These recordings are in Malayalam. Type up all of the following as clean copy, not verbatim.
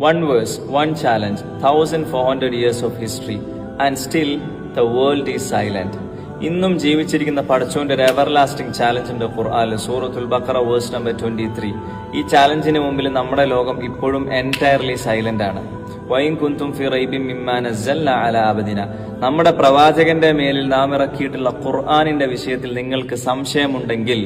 One verse, one challenge, 1400 years of history, and still the world is silent. ഇന്നും ജീവിച്ചിരിക്കുന്ന പടച്ചോന്റെ ഒരു എവർലാസ്റ്റിംഗ് ചാലഞ്ച് ഉണ്ട് ഖുർആനിൽ, സൂറത്തുൽ ബഖറ വേഴ്സ് നമ്പർ 23. ഈ ചാലഞ്ചിന് മുമ്പിൽ നമ്മുടെ ലോകം ഇപ്പോഴും എൻറ്റയർലി സൈലന്റ് ആണ്. വൈൻ കുന്തും ഫി റൈബിൻ മിമ്മാ നസ്സൽനാ അലാ അബ്ദിന, നമ്മുടെ പ്രവാചകന്റെ മേലിൽ നാം ഇറക്കിയിട്ടുള്ള ഖുർആനിന്റെ വിഷയത്തിൽ നിങ്ങൾക്ക് സംശയമുണ്ടെങ്കിൽ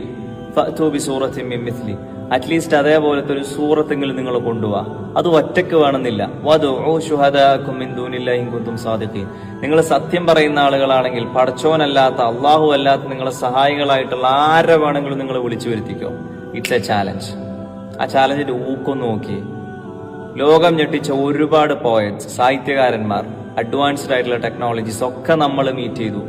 ഫഅ്തു ബി സൂറത്തിൻ മിൻ മിസ്ലി, അറ്റ്ലീസ്റ്റ് അതേപോലത്തെ ഒരു സൂറത്തെങ്കിലും നിങ്ങൾ കൊണ്ടുപോവാ. അത് ഒറ്റയ്ക്ക് വേണമെന്നില്ല. വദഉ ശുഹദാഅകും മിൻ ദൂനില്ലാഹി ഇൻ കുന്തും സാദിഖീൻ, നിങ്ങൾ സത്യം പറയുന്ന ആളുകളാണെങ്കിൽ പടച്ചോനല്ലാത്ത അള്ളാഹു അല്ലാത്ത നിങ്ങളെ സഹായികളായിട്ടുള്ള ആരെ വേണമെങ്കിലും നിങ്ങൾ വിളിച്ചു വരുത്തിക്കോ. It's A challenge. ആ ചാലഞ്ചിന്റെ ഊക്കൊന്ന് നോക്കി. ലോകം ഞെട്ടിച്ച ഒരുപാട് പോയറ്റ്സ്, സാഹിത്യകാരന്മാർ, അഡ്വാൻസ്ഡ് ആയിട്ടുള്ള ടെക്നോളജീസ് ഒക്കെ നമ്മൾ മീറ്റ് ചെയ്തു.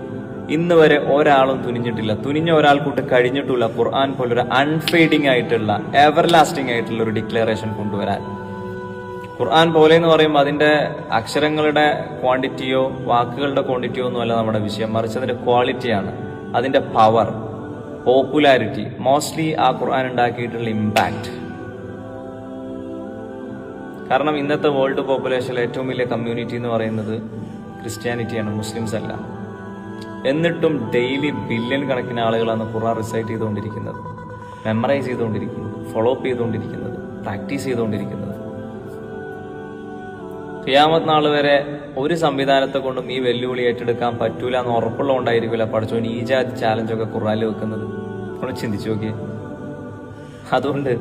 ഇന്ന് വരെ ഒരാളും തുനിഞ്ഞിട്ടില്ല, തുനിഞ്ഞ ഒരാൾക്കൂട്ട് കഴിഞ്ഞിട്ടില്ല ഖുർആൻ പോലൊരു അൺഫെയ്ഡിങ് ആയിട്ടുള്ള എവർലാസ്റ്റിംഗ് ആയിട്ടുള്ള ഒരു ഡിക്ലറേഷൻ കൊണ്ടുവരാൻ. ഖുർആൻ പോലെ എന്ന് പറയുമ്പോൾ അതിന്റെ അക്ഷരങ്ങളുടെ ക്വാണ്ടിറ്റിയോ വാക്കുകളുടെ ക്വാണ്ടിറ്റിയോ ഒന്നുമല്ല നമ്മുടെ വിഷയം, മറിച്ച് അതിന്റെ ക്വാളിറ്റിയാണ്, അതിന്റെ പവർ, പോപ്പുലാരിറ്റി, മോസ്റ്റ്ലി ആ ഖുർആൻ ഉണ്ടാക്കിയിട്ടുള്ള ഇമ്പാക്ട്. കാരണം ഇന്നത്തെ വേൾഡ് പോപ്പുലേഷനിൽ ഏറ്റവും വലിയ കമ്മ്യൂണിറ്റി എന്ന് പറയുന്നത് ക്രിസ്ത്യാനിറ്റിയാണ്, മുസ്ലിംസ് അല്ല. എന്നിട്ടും ഡെയിലി ബില്യൺ കണക്കിന് ആളുകളാണ് ഖുർആൻ റിസൈറ്റ് ചെയ്തുകൊണ്ടിരിക്കുന്നത്, മെമ്മറൈസ് ചെയ്തുകൊണ്ടിരിക്കുന്നത്, ഫോളോ അപ്പ് ചെയ്തുകൊണ്ടിരിക്കുന്നത്, പ്രാക്ടീസ് ചെയ്തുകൊണ്ടിരിക്കുന്നത്. ഖിയാമത്ത് നാൾ വരെ ഒരു സംവിധാനത്തെ കൊണ്ടും ഈ വെല്ലുവിളി ഏറ്റെടുക്കാൻ പറ്റൂല എന്ന് ഉറപ്പുള്ളതുകൊണ്ടായിരിക്കില്ല പഠിച്ചോൻ ഈ ജാതി ചാലഞ്ചൊക്കെ ഖുർആനിൽ വെക്കുന്നത്. നമ്മൾ ചിന്തിച്ചു നോക്കിയേ. അതുകൊണ്ട്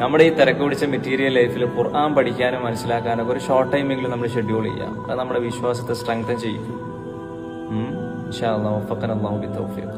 നമ്മുടെ ഈ തിരക്ക് പിടിച്ച മെറ്റീരിയൽ ലൈഫിൽ ഖുർആൻ പഠിക്കാനും മനസ്സിലാക്കാനൊക്കെ ഒരു ഷോർട്ട് ടൈമെങ്കിലും നമ്മൾ ഷെഡ്യൂൾ ചെയ്യാം. അത് നമ്മുടെ വിശ്വാസത്തെ സ്ട്രെങ്തൻ ചെയ്യും. ഇൻഷാ അല്ലാഹ് വഫഖന അല്ലാഹു ബിത്തൗഫീഖ്.